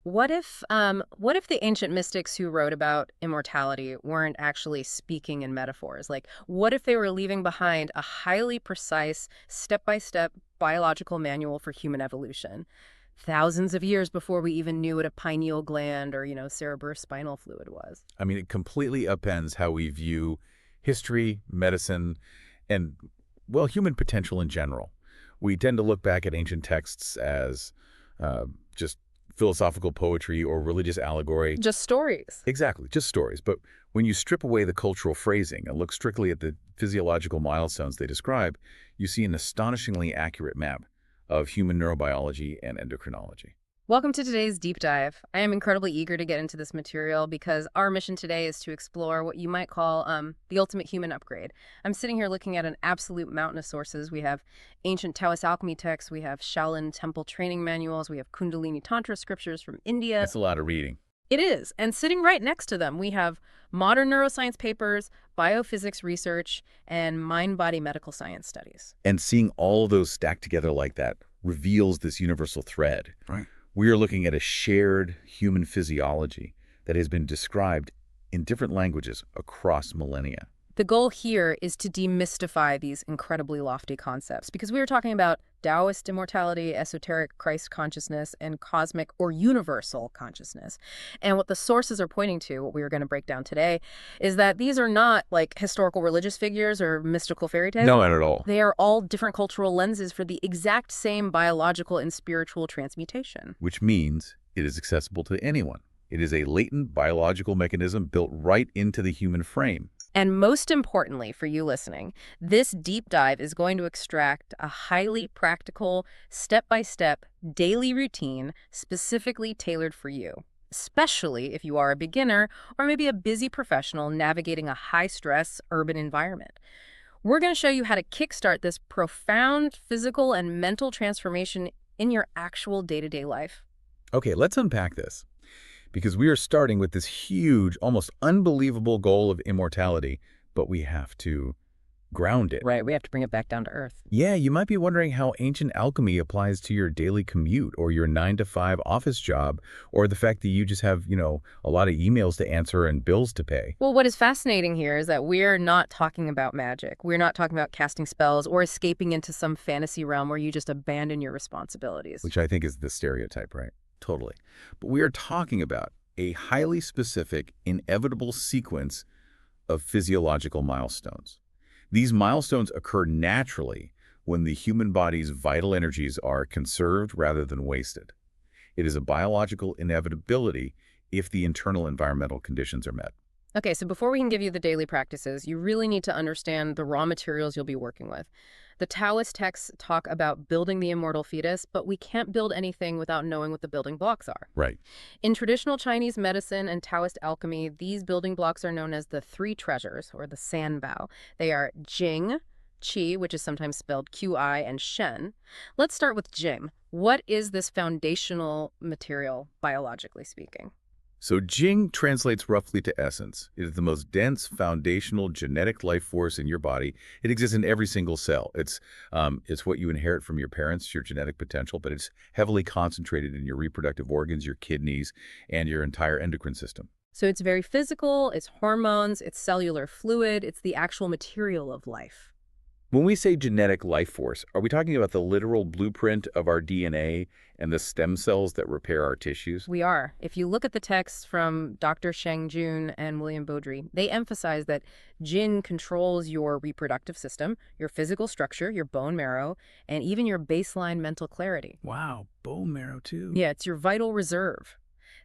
What if the ancient mystics who wrote about immortality weren't actually speaking in metaphors? Like, what if they were leaving behind a highly precise, step-by-step biological manual for human evolution, thousands of years before we even knew what a pineal gland or, cerebrospinal fluid was? I mean, it completely upends how we view history, medicine, and, well, human potential in general. We tend to look back at ancient texts as just philosophical poetry or religious allegory. Just stories. Exactly, just stories. But when you strip away the cultural phrasing and look strictly at the physiological milestones they describe, you see an astonishingly accurate map of human neurobiology and endocrinology. Welcome to today's deep dive. I am incredibly eager to get into this material because our mission today is to explore what you might call the ultimate human upgrade. I'm sitting here looking at an absolute mountain of sources. We have ancient Taoist alchemy texts, we have Shaolin temple training manuals, we have Kundalini Tantra scriptures from India. That's a lot of reading. It is. And sitting right next to them, we have modern neuroscience papers, biophysics research, and mind-body medical science studies. And seeing all of those stacked together like that reveals this universal thread. Right. We are looking at a shared human physiology that has been described in different languages across millennia. The goal here is to demystify these incredibly lofty concepts because we are talking about Taoist immortality, esoteric Christ consciousness, and cosmic or universal consciousness. And what the sources are pointing to, what we are going to break down today, is that these are not like historical religious figures or mystical fairy tales. No, not at all. They are all different cultural lenses for the exact same biological and spiritual transmutation. Which means it is accessible to anyone. It is a latent biological mechanism built right into the human frame. And most importantly for you listening, this deep dive is going to extract a highly practical, step-by-step daily routine specifically tailored for you, especially if you are a beginner or maybe a busy professional navigating a high-stress urban environment. We're going to show you how to kickstart this profound physical and mental transformation in your actual day-to-day life. Okay, let's unpack this. Because we are starting with this huge, almost unbelievable goal of immortality, but we have to ground it. Right, we have to bring it back down to earth. Yeah, you might be wondering how ancient alchemy applies to your daily commute or your 9-to-5 office job, or the fact that you just have, a lot of emails to answer and bills to pay. Well, what is fascinating here is that we're not talking about magic. We're not talking about casting spells or escaping into some fantasy realm where you just abandon your responsibilities. Which I think is the stereotype, right? Totally. But we are talking about a highly specific, inevitable sequence of physiological milestones. These milestones occur naturally when the human body's vital energies are conserved rather than wasted. It is a biological inevitability if the internal environmental conditions are met. Okay, so before we can give you the daily practices, you really need to understand the raw materials you'll be working with. The Taoist texts talk about building the immortal fetus, but we can't build anything without knowing what the building blocks are. Right. In traditional Chinese medicine and Taoist alchemy, these building blocks are known as the three treasures, or the sanbao. They are Jing, Qi, which is sometimes spelled Qi, and Shen. Let's start with Jing. What is this foundational material, biologically speaking? So Jing translates roughly to essence. It is the most dense, foundational genetic life force in your body. It exists in every single cell. It's what you inherit from your parents, your genetic potential, but it's heavily concentrated in your reproductive organs, your kidneys, and your entire endocrine system. So it's very physical, it's hormones, it's cellular fluid, it's the actual material of life. When we say genetic life force, are we talking about the literal blueprint of our DNA and the stem cells that repair our tissues? We are. If you look at the texts from Dr. Sheng Jun and William Baudry, they emphasize that Jin controls your reproductive system, your physical structure, your bone marrow, and even your baseline mental clarity. Wow, bone marrow too. Yeah, it's your vital reserve.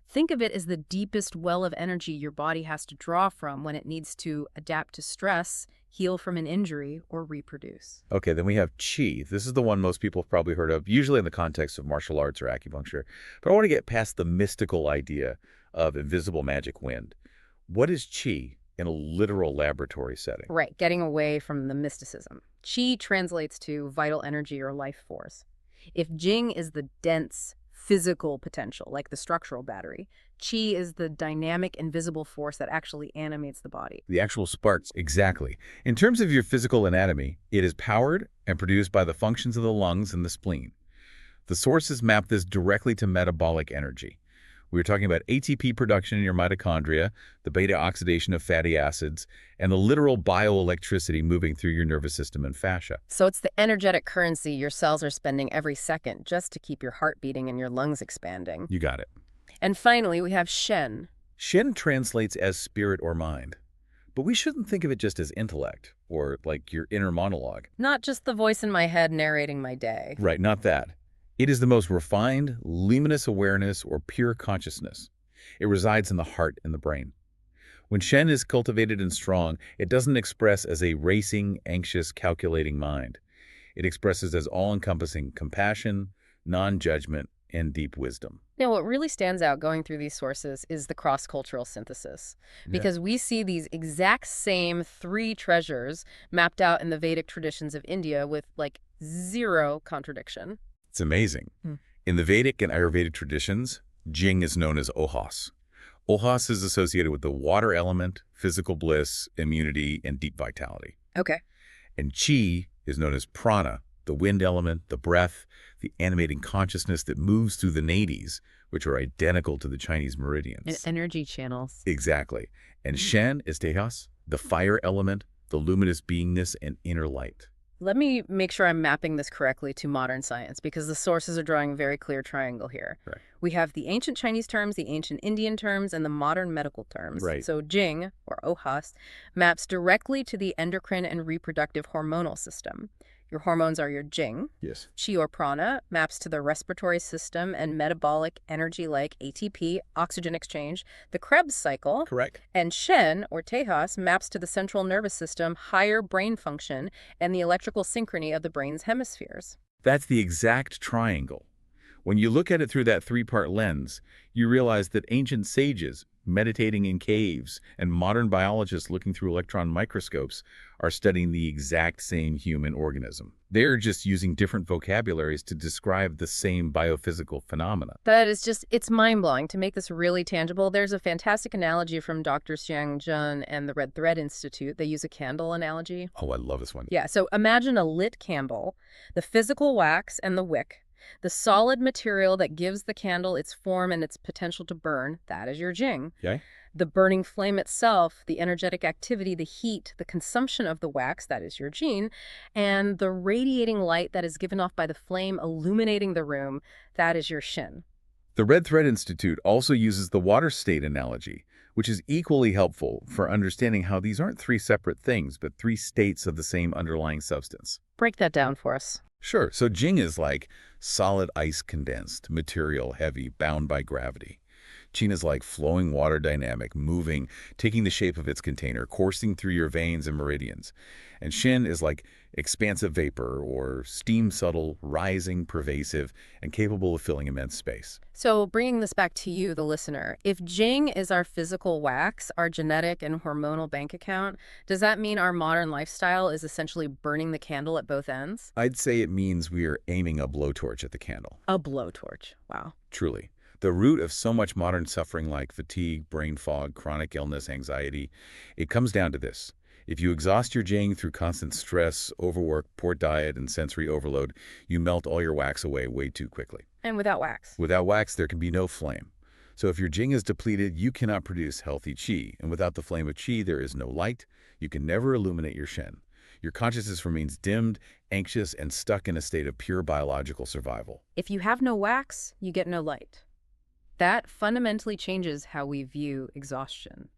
Think of it as the deepest well of energy your body has to draw from when it needs to adapt to stress, heal from an injury, or reproduce. Okay, then we have Qi. This is the one most people have probably heard of, usually in the context of martial arts or acupuncture. But I want to get past the mystical idea of invisible magic wind. What is Qi in a literal laboratory setting? Right, getting away from the mysticism. Qi translates to vital energy or life force. If Jing is the dense, physical potential, like the structural battery, Qi is the dynamic, invisible force that actually animates the body. The actual sparks, exactly. In terms of your physical anatomy, it is powered and produced by the functions of the lungs and the spleen. The sources map this directly to metabolic energy, We were talking about ATP production in your mitochondria, the beta oxidation of fatty acids, and the literal bioelectricity moving through your nervous system and fascia. So it's the energetic currency your cells are spending every second just to keep your heart beating and your lungs expanding. You got it. And finally, we have Shen. Shen translates as spirit or mind. But we shouldn't think of it just as intellect, or like your inner monologue. Not just the voice in my head narrating my day. Right, not that. It is the most refined, luminous awareness or pure consciousness. It resides in the heart and the brain. When Shen is cultivated and strong, it doesn't express as a racing, anxious, calculating mind. It expresses as all-encompassing compassion, non-judgment, and deep wisdom. Now, what really stands out going through these sources is the cross-cultural synthesis, because we see these exact same three treasures mapped out in the Vedic traditions of India with, like, zero contradiction. It's amazing. In the Vedic and Ayurvedic traditions, Jing is known as Ohas. Ohas is associated with the water element, physical bliss, immunity, and deep vitality. Okay. And Qi is known as Prana, the wind element, the breath, the animating consciousness that moves through the nadis, which are identical to the Chinese meridians. And energy channels. Exactly. And Shen is Tejas, the fire element, the luminous beingness, and inner light. Let me make sure I'm mapping this correctly to modern science, because the sources are drawing a very clear triangle here. Right. We have the ancient Chinese terms, the ancient Indian terms, and the modern medical terms. Right. So Jing, or Ohas, maps directly to the endocrine and reproductive hormonal system. Your hormones are your Jing. Yes. Qi or prana maps to the respiratory system and metabolic energy like ATP, oxygen exchange, the Krebs cycle. Correct. And Shen, or Tejas, maps to the central nervous system, higher brain function, and the electrical synchrony of the brain's hemispheres. That's the exact triangle. When you look at it through that three-part lens, you realize that ancient sages, meditating in caves, and modern biologists looking through electron microscopes are studying the exact same human organism. They're just using different vocabularies to describe the same biophysical phenomena. That is just, it's mind-blowing. To make this really tangible, there's a fantastic analogy from Dr. Xiang Jun and the Red Thread Institute. They use a candle analogy. Oh, I love this one. Yeah, so imagine a lit candle, the physical wax and the wick. The solid material that gives the candle its form and its potential to burn, that is your Jing. Okay. The burning flame itself, the energetic activity, the heat, the consumption of the wax, that is your Jing, and the radiating light that is given off by the flame illuminating the room, that is your Shen. The Red Thread Institute also uses the water state analogy, which is equally helpful for understanding how these aren't three separate things, but three states of the same underlying substance. Break that down for us. Sure. So Jing is like solid ice condensed, material, heavy, bound by gravity. Qin is like flowing water dynamic, moving, taking the shape of its container, coursing through your veins and meridians. And Shen is like expansive vapor or steam subtle, rising, pervasive, and capable of filling immense space. So bringing this back to you, the listener, if Jing is our physical wax, our genetic and hormonal bank account, does that mean our modern lifestyle is essentially burning the candle at both ends? I'd say it means we are aiming a blowtorch at the candle. A blowtorch. Wow. Truly. The root of so much modern suffering like fatigue, brain fog, chronic illness, anxiety, it comes down to this. If you exhaust your Jing through constant stress, overwork, poor diet, and sensory overload, you melt all your wax away way too quickly. And without wax. Without wax, there can be no flame. So if your Jing is depleted, you cannot produce healthy Qi. And without the flame of Qi, there is no light. You can never illuminate your Shen. Your consciousness remains dimmed, anxious, and stuck in a state of pure biological survival. If you have no wax, you get no light. That fundamentally changes how we view exhaustion.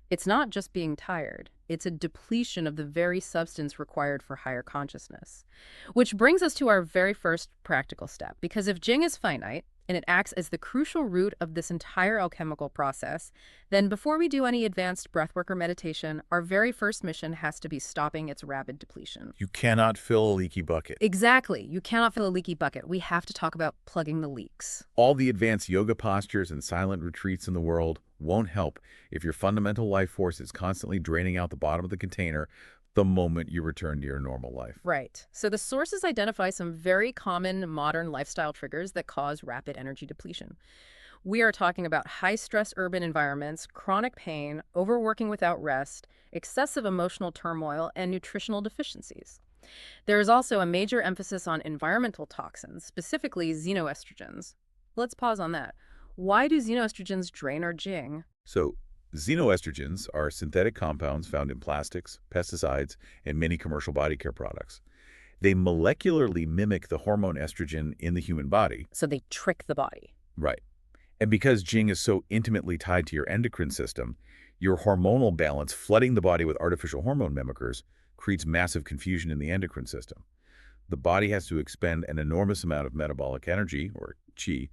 It's not just being tired. It's a depletion of the very substance required for higher consciousness. Which brings us to our very first practical step. Because if Jing is finite, and it acts as the crucial root of this entire alchemical process, then before we do any advanced breathwork or meditation, our very first mission has to be stopping its rapid depletion. You cannot fill a leaky bucket. Exactly. You cannot fill a leaky bucket. We have to talk about plugging the leaks. All the advanced yoga postures and silent retreats in the world won't help if your fundamental life force is constantly draining out the bottom of the container the moment you return to your normal life. Right. So the sources identify some very common modern lifestyle triggers that cause rapid energy depletion. We are talking about high-stress urban environments, chronic pain, overworking without rest, excessive emotional turmoil, and nutritional deficiencies. There is also a major emphasis on environmental toxins, specifically xenoestrogens. Let's pause on that. Why do xenoestrogens drain our jing? So, xenoestrogens are synthetic compounds found in plastics, pesticides, and many commercial body care products. They molecularly mimic the hormone estrogen in the human body. So they trick the body. Right. And because Jing is so intimately tied to your endocrine system, your hormonal balance flooding the body with artificial hormone mimickers creates massive confusion in the endocrine system. The body has to expend an enormous amount of metabolic energy, or qi,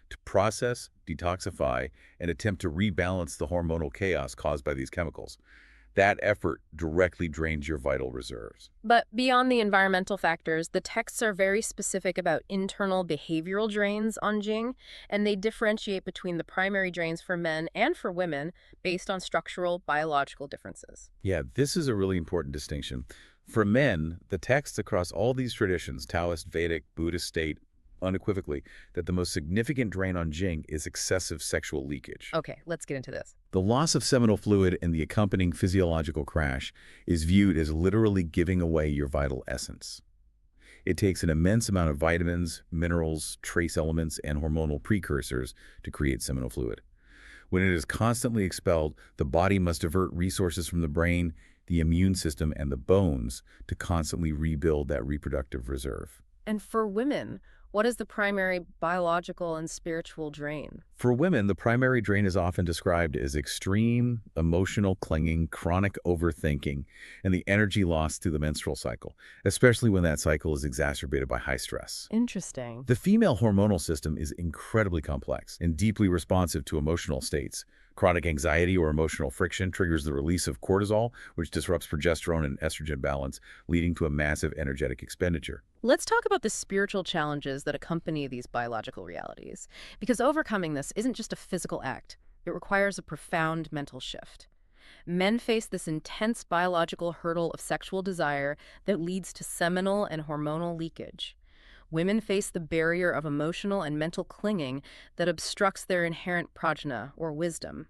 to process, detoxify, and attempt to rebalance the hormonal chaos caused by these chemicals. That effort directly drains your vital reserves. But beyond the environmental factors, the texts are very specific about internal behavioral drains on Jing, and they differentiate between the primary drains for men and for women based on structural biological differences. Yeah, this is a really important distinction. For men, the texts across all these traditions, Taoist, Vedic, Buddhist state, unequivocally that the most significant drain on Jing is excessive sexual leakage. Okay, let's get into this. The loss of seminal fluid and the accompanying physiological crash is viewed as literally giving away your vital essence. It takes an immense amount of vitamins, minerals, trace elements, and hormonal precursors to create seminal fluid. When it is constantly expelled, the body must divert resources from the brain, the immune system, and the bones to constantly rebuild that reproductive reserve. And for women, what is the primary biological and spiritual drain? For women, the primary drain is often described as extreme, emotional clinging, chronic overthinking, and the energy lost through the menstrual cycle, especially when that cycle is exacerbated by high stress. Interesting. The female hormonal system is incredibly complex and deeply responsive to emotional states. Chronic anxiety or emotional friction triggers the release of cortisol, which disrupts progesterone and estrogen balance, leading to a massive energetic expenditure. Let's talk about the spiritual challenges that accompany these biological realities, because overcoming this isn't just a physical act. It requires a profound mental shift. Men face this intense biological hurdle of sexual desire that leads to seminal and hormonal leakage. Women face the barrier of emotional and mental clinging that obstructs their inherent prajna, or wisdom.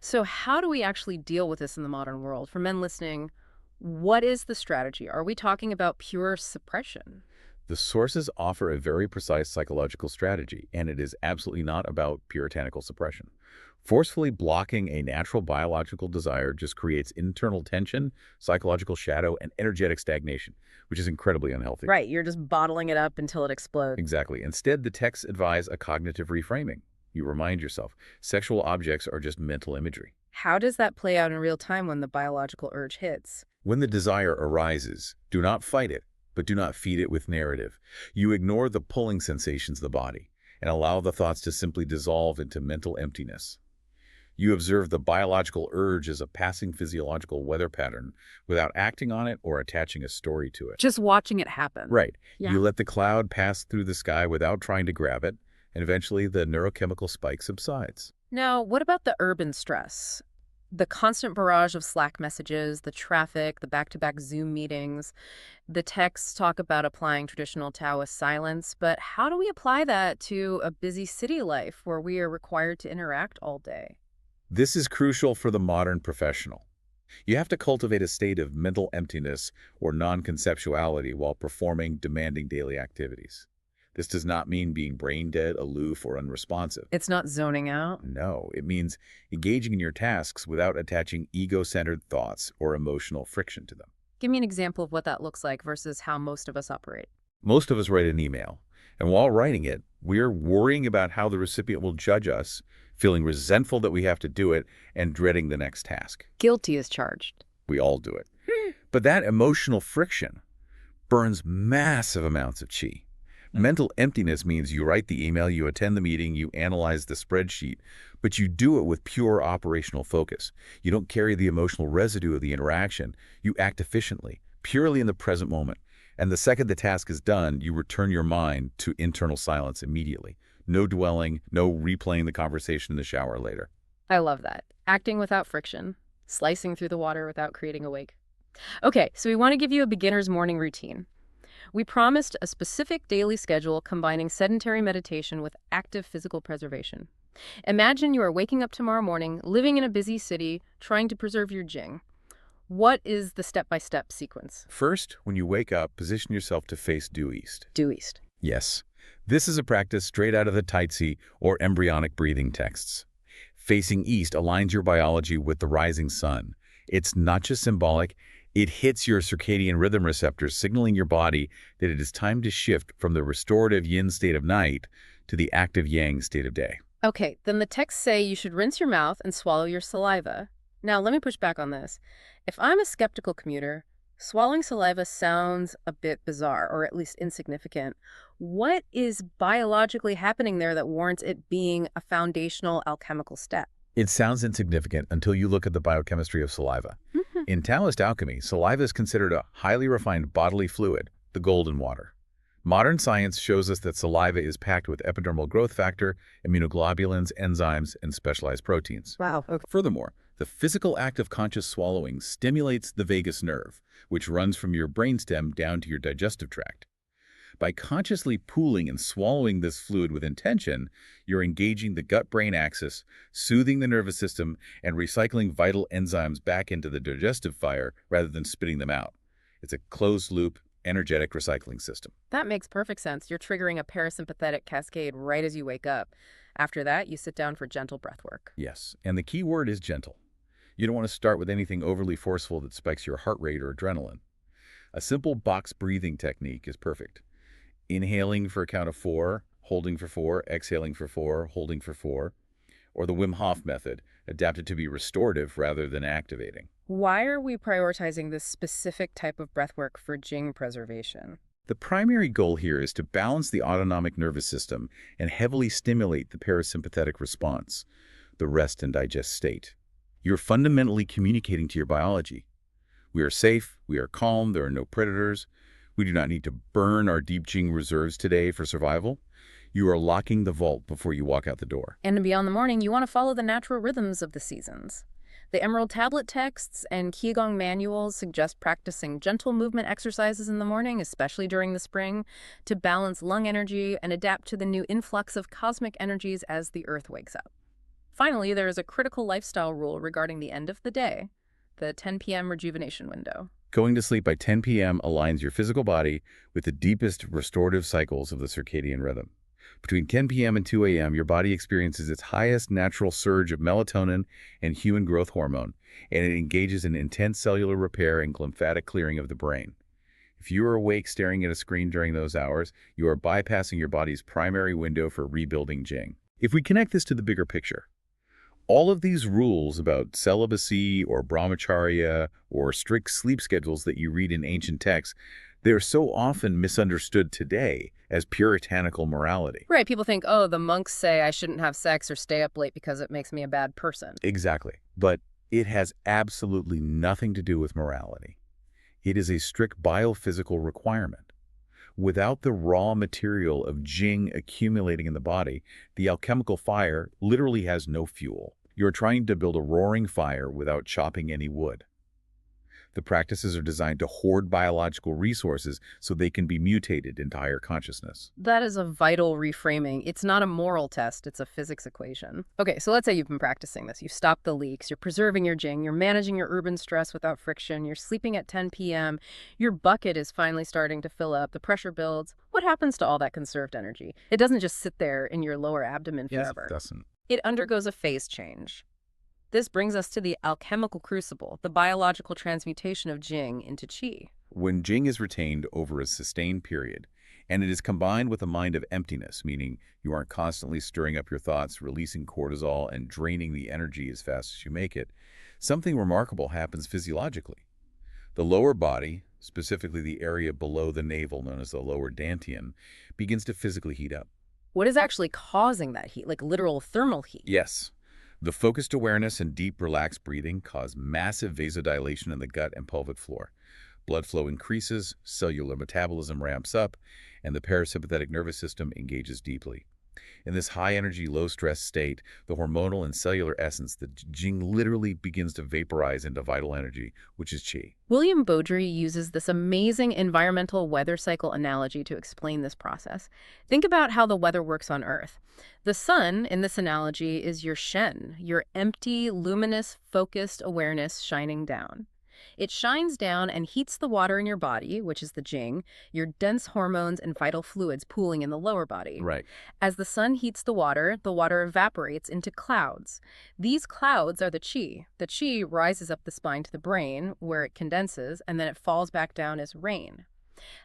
So how do we actually deal with this in the modern world? For men listening, what is the strategy? Are we talking about pure suppression? The sources offer a very precise psychological strategy, and it is absolutely not about puritanical suppression. Forcefully blocking a natural biological desire just creates internal tension, psychological shadow, and energetic stagnation, which is incredibly unhealthy. Right, you're just bottling it up until it explodes. Exactly. Instead, the texts advise a cognitive reframing. You remind yourself, sexual objects are just mental imagery. How does that play out in real time when the biological urge hits? When the desire arises, do not fight it, but do not feed it with narrative. You ignore the pulling sensations of the body and allow the thoughts to simply dissolve into mental emptiness. You observe the biological urge as a passing physiological weather pattern without acting on it or attaching a story to it. Just watching it happen. Right. Yeah. You let the cloud pass through the sky without trying to grab it, and eventually the neurochemical spike subsides. Now, what about the urban stress? The constant barrage of Slack messages, the traffic, the back-to-back Zoom meetings. The texts talk about applying traditional Taoist silence, but how do we apply that to a busy city life where we are required to interact all day? This is crucial for the modern professional. You have to cultivate a state of mental emptiness or non-conceptuality while performing demanding daily activities. This does not mean being brain dead, aloof, or unresponsive. It's not zoning out. No, it means engaging in your tasks without attaching ego-centered thoughts or emotional friction to them. Give me an example of what that looks like versus how most of us operate. Most of us write an email, and while writing it, we're worrying about how the recipient will judge us, feeling resentful that we have to do it, and dreading the next task. Guilty is charged. We all do it. But that emotional friction burns massive amounts of qi. Mental emptiness means you write the email, you attend the meeting, you analyze the spreadsheet, but you do it with pure operational focus. You don't carry the emotional residue of the interaction. You act efficiently, purely in the present moment. And the second the task is done, you return your mind to internal silence immediately. No dwelling, no replaying the conversation in the shower later. I love that. Acting without friction, slicing through the water without creating a wake. Okay, so we want to give you a beginner's morning routine. We promised a specific daily schedule combining sedentary meditation with active physical preservation. Imagine you are waking up tomorrow morning, living in a busy city, trying to preserve your jing. What is the step-by-step sequence? First, when you wake up, position yourself to face due east. Due east. Yes. This is a practice straight out of the Taitsi or embryonic breathing texts. Facing east aligns your biology with the rising sun. It's not just symbolic, it hits your circadian rhythm receptors, signaling your body that it is time to shift from the restorative yin state of night to the active yang state of day. Okay, then the texts say you should rinse your mouth and swallow your saliva. Now, let me push back on this. If I'm a skeptical commuter, swallowing saliva sounds a bit bizarre, or at least insignificant. What is biologically happening there that warrants it being a foundational alchemical step? It sounds insignificant until you look at the biochemistry of saliva. In Taoist alchemy, saliva is considered a highly refined bodily fluid, the golden water. Modern science shows us that saliva is packed with epidermal growth factor, immunoglobulins, enzymes, and specialized proteins. Wow. Okay. Furthermore, the physical act of conscious swallowing stimulates the vagus nerve, which runs from your brainstem down to your digestive tract. By consciously pooling and swallowing this fluid with intention, you're engaging the gut-brain axis, soothing the nervous system, and recycling vital enzymes back into the digestive fire rather than spitting them out. It's a closed-loop, energetic recycling system. That makes perfect sense. You're triggering a parasympathetic cascade right as you wake up. After that, you sit down for gentle breath work. Yes, and the key word is gentle. You don't want to start with anything overly forceful that spikes your heart rate or adrenaline. A simple box breathing technique is perfect. Inhaling for a count of 4, holding for 4, exhaling for 4, holding for 4, or the Wim Hof method, adapted to be restorative rather than activating. Why are we prioritizing this specific type of breath work for Jing preservation? The primary goal here is to balance the autonomic nervous system and heavily stimulate the parasympathetic response, the rest and digest state. You're fundamentally communicating to your biology. We are safe, we are calm, there are no predators. We do not need to burn our deep Jing reserves today for survival. You are locking the vault before you walk out the door. And beyond the morning, you want to follow the natural rhythms of the seasons. The Emerald Tablet texts and Qigong manuals suggest practicing gentle movement exercises in the morning, especially during the spring, to balance lung energy and adapt to the new influx of cosmic energies as the Earth wakes up. Finally, there is a critical lifestyle rule regarding the end of the day, the 10 p.m. rejuvenation window. Going to sleep by 10 p.m. aligns your physical body with the deepest restorative cycles of the circadian rhythm. Between 10 p.m. and 2 a.m., your body experiences its highest natural surge of melatonin and human growth hormone, and it engages in intense cellular repair and lymphatic clearing of the brain. If you are awake staring at a screen during those hours, you are bypassing your body's primary window for rebuilding Jing. If we connect this to the bigger picture, all of these rules about celibacy or brahmacharya or strict sleep schedules that you read in ancient texts, they're so often misunderstood today as puritanical morality. Right, people think, oh, the monks say I shouldn't have sex or stay up late because it makes me a bad person. Exactly. But it has absolutely nothing to do with morality. It is a strict biophysical requirement. Without the raw material of Jing accumulating in the body, the alchemical fire literally has no fuel. You're trying to build a roaring fire without chopping any wood. The practices are designed to hoard biological resources so they can be mutated into higher consciousness. That is a vital reframing. It's not a moral test, it's a physics equation. Okay, so let's say you've been practicing this. You've stopped the leaks, you're preserving your Jing, you're managing your urban stress without friction, you're sleeping at 10 p.m., your bucket is finally starting to fill up, the pressure builds. What happens to all that conserved energy? It doesn't just sit there in your lower abdomen forever. It doesn't. It undergoes a phase change. This brings us to the alchemical crucible, the biological transmutation of Jing into Qi. When Jing is retained over a sustained period, and it is combined with a mind of emptiness, meaning you aren't constantly stirring up your thoughts, releasing cortisol, and draining the energy as fast as you make it, something remarkable happens physiologically. The lower body, specifically the area below the navel known as the lower dantian, begins to physically heat up. What is actually causing that heat, like literal thermal heat? Yes. The focused awareness and deep, relaxed breathing cause massive vasodilation in the gut and pelvic floor. Blood flow increases, cellular metabolism ramps up, and the parasympathetic nervous system engages deeply. In this high-energy, low-stress state, the hormonal and cellular essence, the Jing literally begins to vaporize into vital energy, which is Qi. William Beaudry uses this amazing environmental weather cycle analogy to explain this process. Think about how the weather works on Earth. The sun, in this analogy, is your Shen, your empty, luminous, focused awareness shining down. It shines down and heats the water in your body, which is the jing, your dense hormones and vital fluids pooling in the lower body. Right. As the sun heats the water evaporates into clouds. These clouds are the qi. The qi rises up the spine to the brain, where it condenses, and then it falls back down as rain.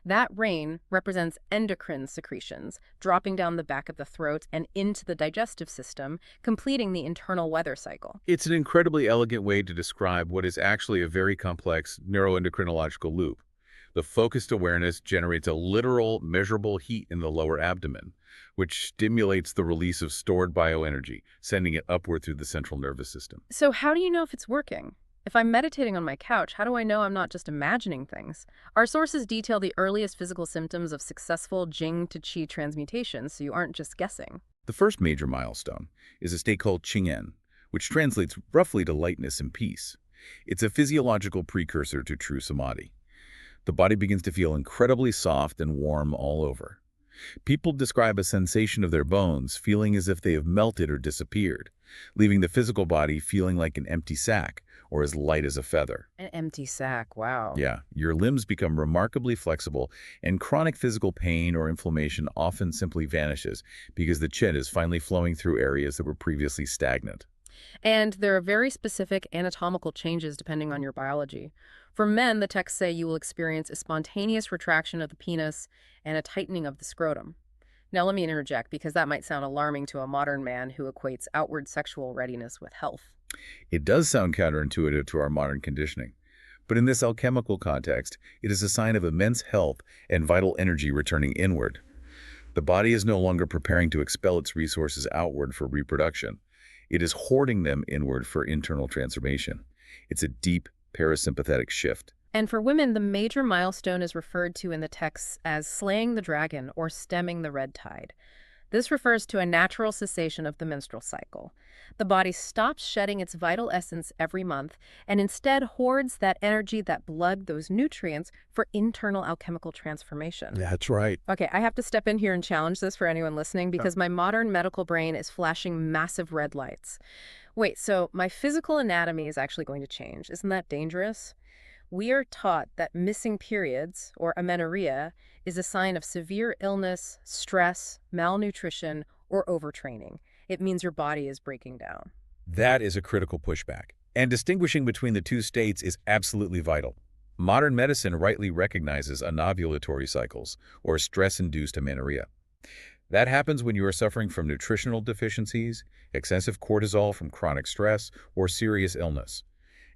That rain represents endocrine secretions, dropping down the back of the throat and into the digestive system, completing the internal weather cycle. It's an incredibly elegant way to describe what is actually a very complex neuroendocrinological loop. The focused awareness generates a literal, measurable heat in the lower abdomen, which stimulates the release of stored bioenergy, sending it upward through the central nervous system. So how do you know if it's working? If I'm meditating on my couch, how do I know I'm not just imagining things? Our sources detail the earliest physical symptoms of successful Jing to Qi transmutation, so you aren't just guessing. The first major milestone is a state called Qing'an, which translates roughly to lightness and peace. It's a physiological precursor to true samadhi. The body begins to feel incredibly soft and warm all over. People describe a sensation of their bones feeling as if they have melted or disappeared, leaving the physical body feeling like an empty sack or as light as a feather. An empty sack, wow. Yeah, your limbs become remarkably flexible, and chronic physical pain or inflammation often simply vanishes because the qi is finally flowing through areas that were previously stagnant. And there are very specific anatomical changes depending on your biology. For men, the texts say you will experience a spontaneous retraction of the penis and a tightening of the scrotum. Now, let me interject because that might sound alarming to a modern man who equates outward sexual readiness with health. It does sound counterintuitive to our modern conditioning, but in this alchemical context, it is a sign of immense health and vital energy returning inward. The body is no longer preparing to expel its resources outward for reproduction. It is hoarding them inward for internal transformation. It's a deep parasympathetic shift. And for women, the major milestone is referred to in the texts as slaying the dragon or stemming the red tide. This refers to a natural cessation of the menstrual cycle. The body stops shedding its vital essence every month and instead hoards that energy, that blood, those nutrients for internal alchemical transformation. That's right. Okay, I have to step in here and challenge this for anyone listening because my modern medical brain is flashing massive red lights. Wait, so my physical anatomy is actually going to change. Isn't that dangerous? We are taught that missing periods, or amenorrhea, is a sign of severe illness, stress, malnutrition, or overtraining. It means your body is breaking down. That is a critical pushback. And distinguishing between the two states is absolutely vital. Modern medicine rightly recognizes anovulatory cycles, or stress-induced amenorrhea. That happens when you are suffering from nutritional deficiencies, excessive cortisol from chronic stress, or serious illness.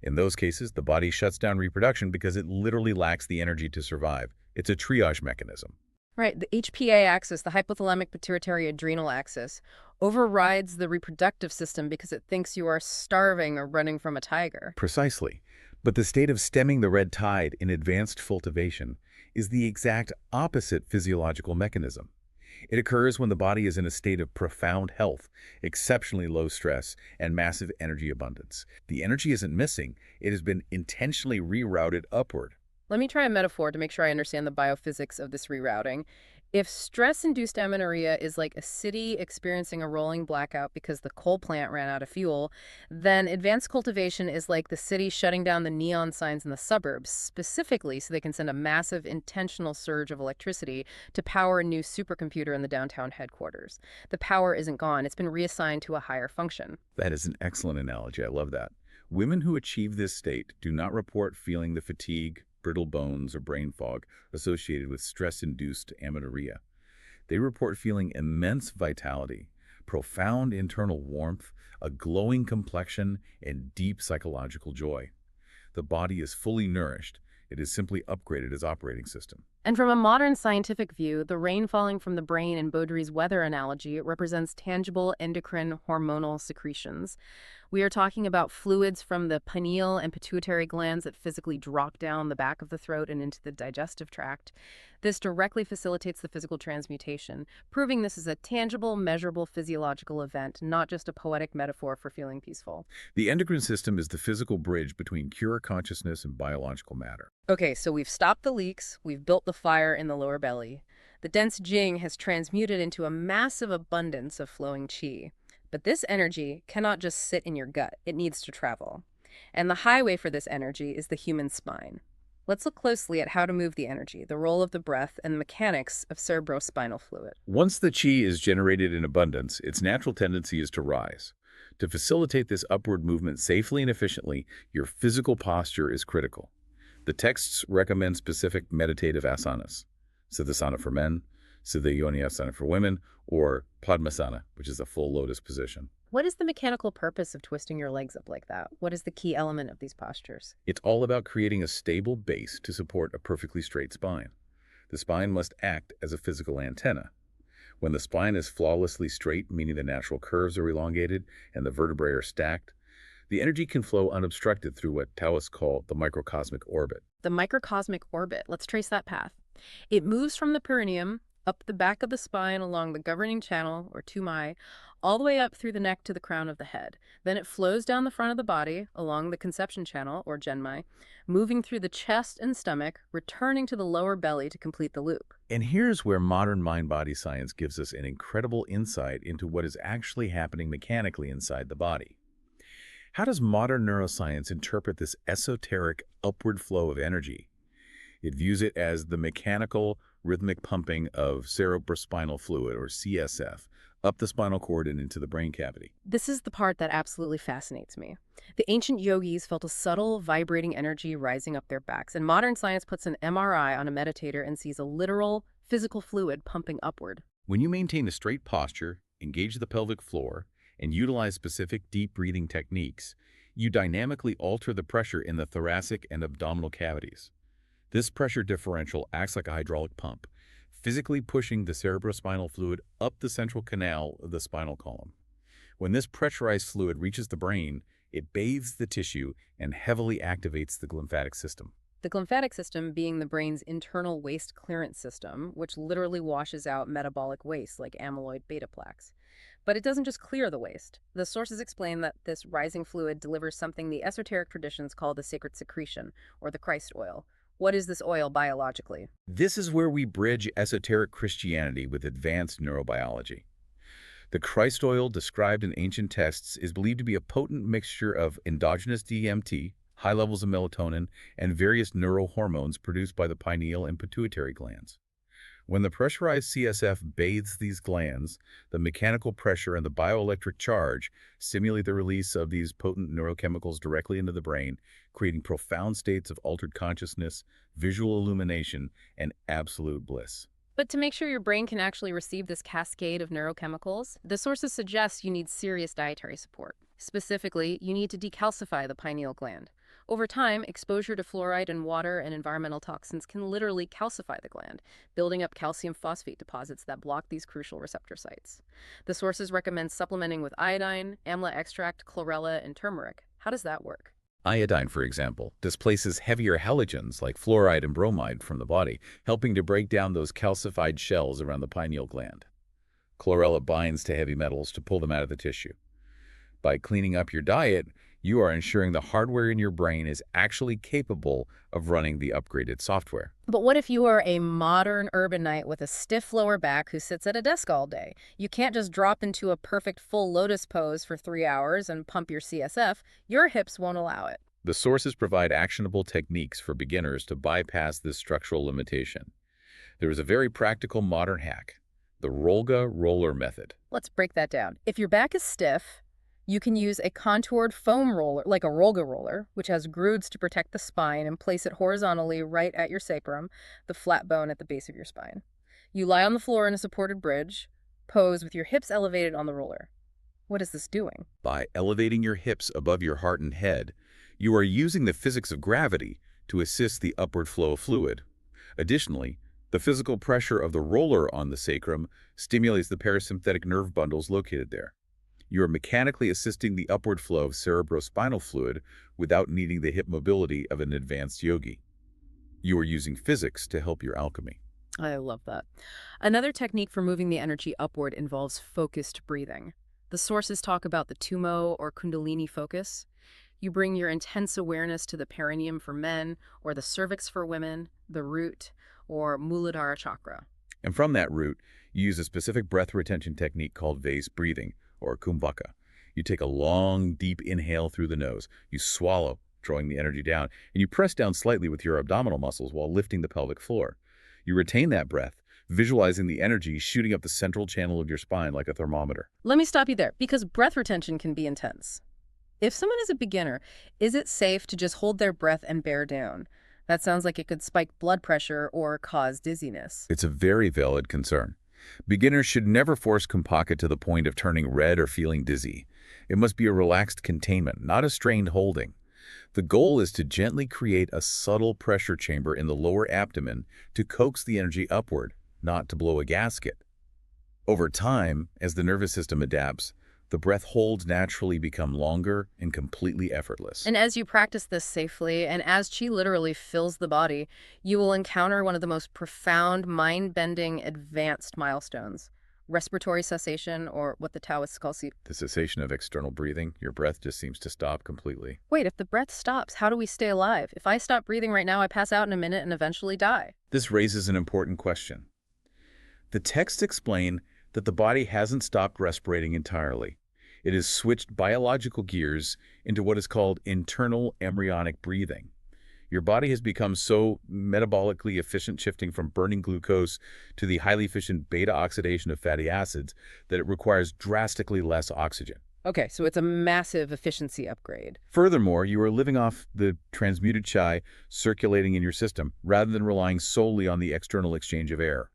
In those cases, the body shuts down reproduction because it literally lacks the energy to survive. It's a triage mechanism. Right, the HPA axis, the hypothalamic pituitary adrenal axis, overrides the reproductive system because it thinks you are starving or running from a tiger. Precisely. But the state of stemming the red tide in advanced cultivation is the exact opposite physiological mechanism. It occurs when the body is in a state of profound health, exceptionally low stress, and massive energy abundance. The energy isn't missing. It has been intentionally rerouted upward. Let me try a metaphor to make sure I understand the biophysics of this rerouting. If stress-induced amenorrhea is like a city experiencing a rolling blackout because the coal plant ran out of fuel, then advanced cultivation is like the city shutting down the neon signs in the suburbs, specifically so they can send a massive intentional surge of electricity to power a new supercomputer in the downtown headquarters. The power isn't gone. It's been reassigned to a higher function. That is an excellent analogy. I love that. Women who achieve this state do not report feeling the fatigue, brittle bones, or brain fog associated with stress-induced amenorrhea. They report feeling immense vitality, profound internal warmth, a glowing complexion, and deep psychological joy. The body is fully nourished. It is simply upgraded as operating system. And from a modern scientific view, the rain falling from the brain in Baudry's weather analogy represents tangible endocrine hormonal secretions. We are talking about fluids from the pineal and pituitary glands that physically drop down the back of the throat and into the digestive tract. This directly facilitates the physical transmutation, proving this is a tangible, measurable physiological event, not just a poetic metaphor for feeling peaceful. The endocrine system is the physical bridge between pure consciousness and biological matter. Okay, so we've stopped the leaks, we've built the fire in the lower belly. The dense jing has transmuted into a massive abundance of flowing qi. But this energy cannot just sit in your gut. It needs to travel. And the highway for this energy is the human spine. Let's look closely at how to move the energy, the role of the breath, and the mechanics of cerebrospinal fluid. Once the qi is generated in abundance, its natural tendency is to rise. To facilitate this upward movement safely and efficiently, your physical posture is critical. The texts recommend specific meditative asanas, Siddhasana for men, Siddha Yoniasana for women, or Padmasana, which is a full lotus position. What is the mechanical purpose of twisting your legs up like that? What is the key element of these postures? It's all about creating a stable base to support a perfectly straight spine. The spine must act as a physical antenna. When the spine is flawlessly straight, meaning the natural curves are elongated and the vertebrae are stacked, the energy can flow unobstructed through what Taoists call the microcosmic orbit. The microcosmic orbit. Let's trace that path. It moves from the perineum, up the back of the spine along the governing channel, or tumai, all the way up through the neck to the crown of the head. Then it flows down the front of the body, along the conception channel, or genmai, moving through the chest and stomach, returning to the lower belly to complete the loop. And here's where modern mind-body science gives us an incredible insight into what is actually happening mechanically inside the body. How does modern neuroscience interpret this esoteric upward flow of energy? It views it as the mechanical, rhythmic pumping of cerebrospinal fluid, or CSF, up the spinal cord and into the brain cavity. This is the part that absolutely fascinates me. The ancient yogis felt a subtle, vibrating energy rising up their backs, and modern science puts an MRI on a meditator and sees a literal, physical fluid pumping upward. When you maintain a straight posture, engage the pelvic floor, and utilize specific deep breathing techniques, you dynamically alter the pressure in the thoracic and abdominal cavities. This pressure differential acts like a hydraulic pump, physically pushing the cerebrospinal fluid up the central canal of the spinal column. When this pressurized fluid reaches the brain, it bathes the tissue and heavily activates the lymphatic system. The lymphatic system being the brain's internal waste clearance system, which literally washes out metabolic waste like amyloid beta plaques. But it doesn't just clear the waste. The sources explain that this rising fluid delivers something the esoteric traditions call the sacred secretion, or the Christ oil. What is this oil biologically? This is where we bridge esoteric Christianity with advanced neurobiology. The Christ oil described in ancient texts is believed to be a potent mixture of endogenous DMT, high levels of melatonin, and various neurohormones produced by the pineal and pituitary glands. When the pressurized CSF bathes these glands, the mechanical pressure and the bioelectric charge stimulate the release of these potent neurochemicals directly into the brain, creating profound states of altered consciousness, visual illumination, and absolute bliss. But to make sure your brain can actually receive this cascade of neurochemicals, the sources suggest you need serious dietary support. Specifically, you need to decalcify the pineal gland. Over time, exposure to fluoride in water and environmental toxins can literally calcify the gland, building up calcium phosphate deposits that block these crucial receptor sites. The sources recommend supplementing with iodine, amla extract, chlorella, and turmeric. How does that work? Iodine, for example, displaces heavier halogens like fluoride and bromide from the body, helping to break down those calcified shells around the pineal gland. Chlorella binds to heavy metals to pull them out of the tissue. By cleaning up your diet, you are ensuring the hardware in your brain is actually capable of running the upgraded software. But what if you are a modern urbanite with a stiff lower back who sits at a desk all day? You can't just drop into a perfect full lotus pose for 3 hours and pump your CSF. Your hips won't allow it. The sources provide actionable techniques for beginners to bypass this structural limitation. There is a very practical modern hack, the Rolga roller method. Let's break that down. If your back is stiff, you can use a contoured foam roller, like a Rolga roller, which has grooves to protect the spine, and place it horizontally right at your sacrum, the flat bone at the base of your spine. You lie on the floor in a supported bridge, pose with your hips elevated on the roller. What is this doing? By elevating your hips above your heart and head, you are using the physics of gravity to assist the upward flow of fluid. Additionally, the physical pressure of the roller on the sacrum stimulates the parasympathetic nerve bundles located there. You are mechanically assisting the upward flow of cerebrospinal fluid without needing the hip mobility of an advanced yogi. You are using physics to help your alchemy. I love that. Another technique for moving the energy upward involves focused breathing. The sources talk about the tumo or kundalini focus. You bring your intense awareness to the perineum for men, or the cervix for women, the root, or Muladhara chakra. And from that root, you use a specific breath retention technique called vase breathing, or kumbhaka. You take a long, deep inhale through the nose. You swallow, drawing the energy down, and you press down slightly with your abdominal muscles while lifting the pelvic floor. You retain that breath, visualizing the energy shooting up the central channel of your spine like a thermometer. Let me stop you there, because breath retention can be intense. If someone is a beginner, is it safe to just hold their breath and bear down? That sounds like it could spike blood pressure or cause dizziness. It's a very valid concern. Beginners should never force Kumpaka to the point of turning red or feeling dizzy. It must be a relaxed containment, not a strained holding. The goal is to gently create a subtle pressure chamber in the lower abdomen to coax the energy upward, not to blow a gasket. Over time, as the nervous system adapts, the breath holds naturally become longer and completely effortless. And as you practice this safely, and as chi literally fills the body, you will encounter one of the most profound, mind-bending, advanced milestones. Respiratory cessation, or what the Taoists call The cessation of external breathing, your breath just seems to stop completely. Wait, if the breath stops, how do we stay alive? If I stop breathing right now, I pass out in a minute and eventually die. This raises an important question. The texts explain that the body hasn't stopped respirating entirely. It has switched biological gears into what is called internal embryonic breathing. Your body has become so metabolically efficient, shifting from burning glucose to the highly efficient beta oxidation of fatty acids, that it requires drastically less oxygen. Okay, so it's a massive efficiency upgrade. Furthermore, you are living off the transmuted chai circulating in your system rather than relying solely on the external exchange of air.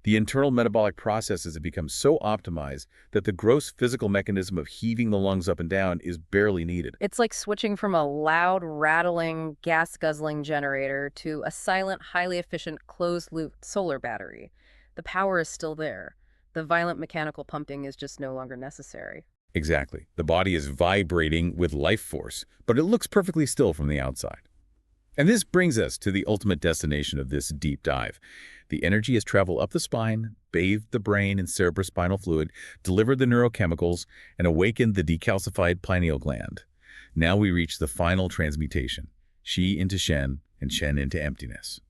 The internal metabolic processes have become so optimized that the gross physical mechanism of heaving the lungs up and down is barely needed. It's like switching from a loud, rattling, gas-guzzling generator to a silent, highly efficient, closed-loop solar battery. The power is still there. The violent mechanical pumping is just no longer necessary. Exactly. The body is vibrating with life force, but it looks perfectly still from the outside. And this brings us to the ultimate destination of this deep dive. The energy has traveled up the spine, bathed the brain in cerebrospinal fluid, delivered the neurochemicals, and awakened the decalcified pineal gland. Now we reach the final transmutation, Qi into Shen and Shen into emptiness.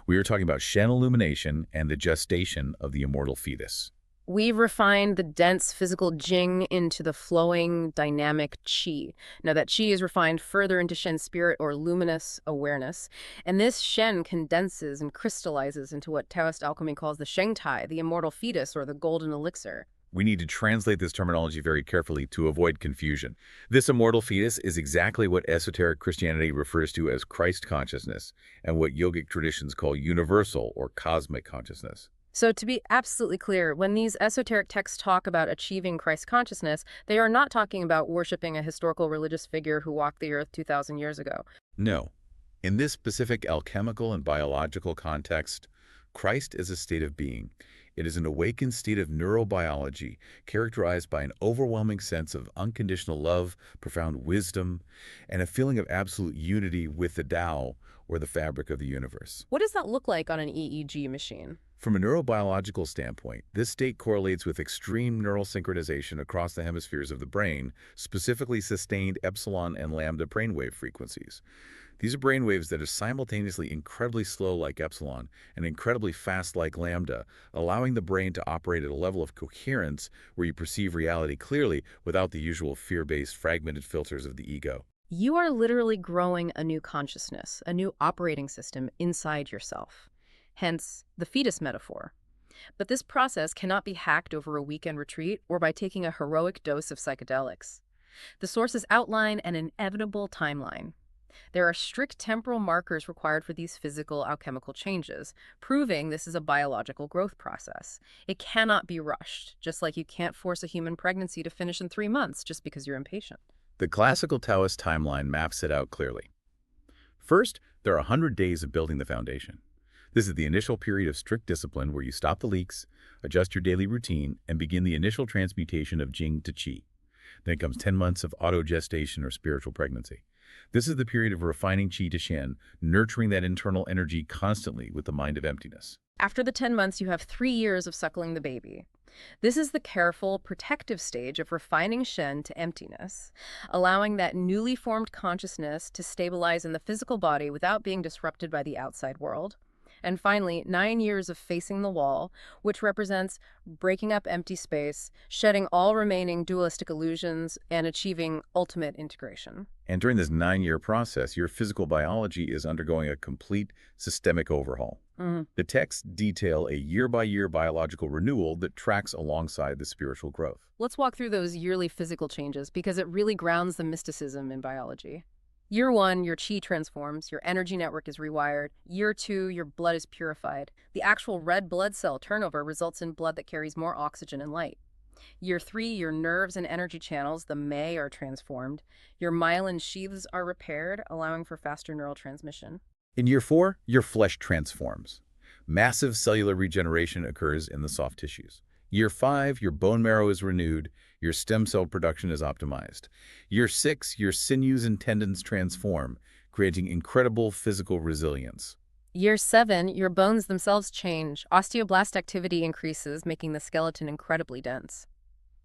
We are talking about Shen illumination and the gestation of the immortal fetus. We've refined the dense physical Jing into the flowing, dynamic Qi. Now that Qi is refined further into Shen spirit or luminous awareness, and this Shen condenses and crystallizes into what Taoist alchemy calls the Shengtai, the immortal fetus or the golden elixir. We need to translate this terminology very carefully to avoid confusion. This immortal fetus is exactly what esoteric Christianity refers to as Christ consciousness, and what yogic traditions call universal or cosmic consciousness. So to be absolutely clear, when these esoteric texts talk about achieving Christ consciousness, they are not talking about worshiping a historical religious figure who walked the earth 2,000 years ago. No. In this specific alchemical and biological context, Christ is a state of being. It is an awakened state of neurobiology characterized by an overwhelming sense of unconditional love, profound wisdom, and a feeling of absolute unity with the Tao, or the fabric of the universe. What does that look like on an EEG machine? From a neurobiological standpoint, this state correlates with extreme neural synchronization across the hemispheres of the brain, specifically sustained epsilon and lambda brainwave frequencies. These are brainwaves that are simultaneously incredibly slow like epsilon and incredibly fast like lambda, allowing the brain to operate at a level of coherence where you perceive reality clearly without the usual fear-based fragmented filters of the ego. You are literally growing a new consciousness, a new operating system inside yourself. Hence, the fetus metaphor. But this process cannot be hacked over a weekend retreat or by taking a heroic dose of psychedelics. The sources outline an inevitable timeline. There are strict temporal markers required for these physical alchemical changes, proving this is a biological growth process. It cannot be rushed, just like you can't force a human pregnancy to finish in 3 months just because you're impatient. The classical Taoist timeline maps it out clearly. First, there are 100 days of building the foundation. This is the initial period of strict discipline where you stop the leaks, adjust your daily routine, and begin the initial transmutation of Jing to Qi. Then comes 10 months of autogestation or spiritual pregnancy. This is the period of refining Qi to Shen, nurturing that internal energy constantly with the mind of emptiness. After the 10 months, you have 3 years of suckling the baby. This is the careful, protective stage of refining Shen to emptiness, allowing that newly formed consciousness to stabilize in the physical body without being disrupted by the outside world. And finally, 9 years of facing the wall, which represents breaking up empty space, shedding all remaining dualistic illusions, and achieving ultimate integration. And during this 9-year process, your physical biology is undergoing a complete systemic overhaul. Mhm. The texts detail a year-by-year biological renewal that tracks alongside the spiritual growth. Let's walk through those yearly physical changes because it really grounds the mysticism in biology. Year one, your chi transforms, your energy network is rewired. Year two, your blood is purified. The actual red blood cell turnover results in blood that carries more oxygen and light. Year three, your nerves and energy channels, the May, are transformed. Your myelin sheaths are repaired, allowing for faster neural transmission. In year 4, your flesh transforms. Massive cellular regeneration occurs in the soft tissues. Year 5, your bone marrow is renewed, your stem cell production is optimized. Year 6, your sinews and tendons transform, creating incredible physical resilience. Year seven, your bones themselves change. Osteoblast activity increases, making the skeleton incredibly dense.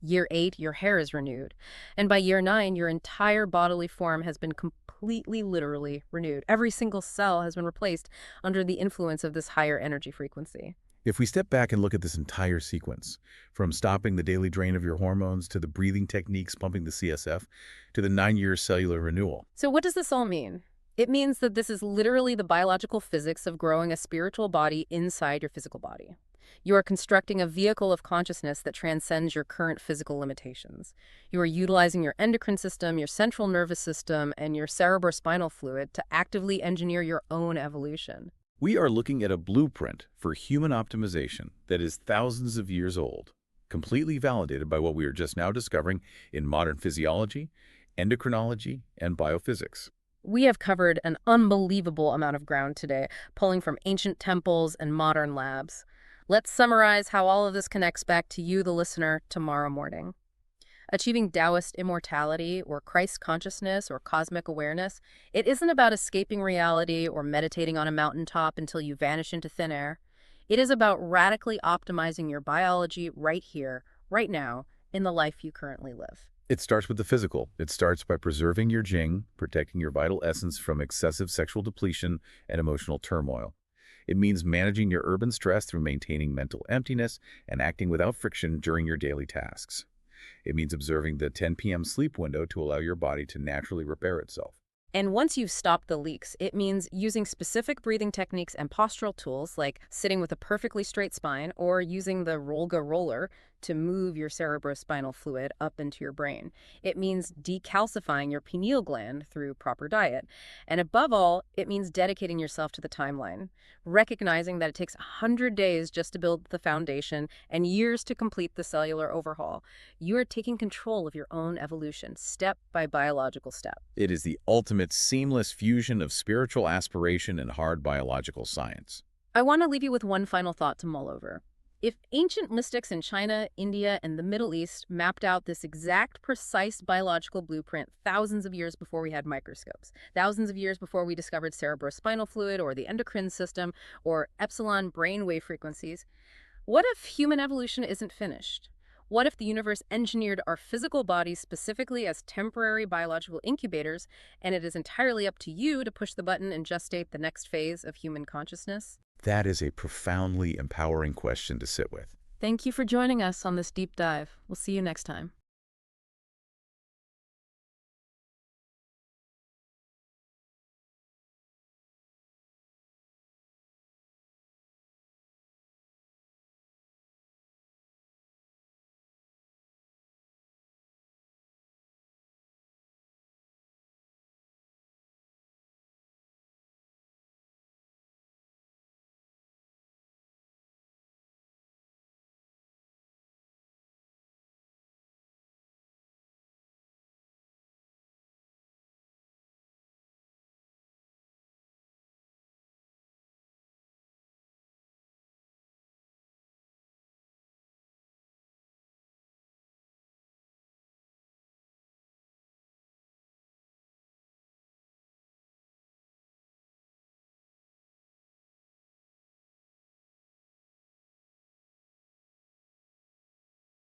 Year eight, your hair is renewed. And by year nine, your entire bodily form has been completely, literally renewed. Every single cell has been replaced under the influence of this higher energy frequency. If we step back and look at this entire sequence, from stopping the daily drain of your hormones to the breathing techniques pumping the CSF to the 9-year cellular renewal, So, what does this all mean? It means that this is literally the biological physics of growing a spiritual body inside your physical body. You are constructing a vehicle of consciousness that transcends your current physical limitations. You are utilizing your endocrine system, your central nervous system, and your cerebrospinal fluid to actively engineer your own evolution. we are looking at a blueprint for human optimization that is thousands of years old, completely validated by what we are just now discovering in modern physiology, endocrinology, and biophysics. We have covered an unbelievable amount of ground today, pulling from ancient temples and modern labs. Let's summarize how all of this connects back to you, the listener, tomorrow morning. Achieving Taoist immortality or Christ consciousness or cosmic awareness, it isn't about escaping reality or meditating on a mountaintop until you vanish into thin air. It is about radically optimizing your biology right here, right now, in the life you currently live. It starts with the physical. It starts by preserving your jing, protecting your vital essence from excessive sexual depletion and emotional turmoil. It means managing your urban stress through maintaining mental emptiness and acting without friction during your daily tasks. It means observing the 10 p.m. sleep window to allow your body to naturally repair itself. And once you've stopped the leaks, it means using specific breathing techniques and postural tools like sitting with a perfectly straight spine or using the Rolga roller to move your cerebrospinal fluid up into your brain. It means decalcifying your pineal gland through proper diet. And above all, it means dedicating yourself to the timeline, recognizing that it takes 100 days just to build the foundation and years to complete the cellular overhaul. You are taking control of your own evolution, step by biological step. It is the ultimate seamless fusion of spiritual aspiration and hard biological science. I want to leave you with one final thought to mull over. If ancient mystics in China, India, and the Middle East mapped out this exact precise biological blueprint thousands of years before we had microscopes, thousands of years before we discovered cerebrospinal fluid or the endocrine system or epsilon brainwave frequencies, what if human evolution isn't finished? What if the universe engineered our physical bodies specifically as temporary biological incubators, and it is entirely up to you to push the button and gestate the next phase of human consciousness? That is a profoundly empowering question to sit with. Thank you for joining us on this deep dive. We'll see you next time.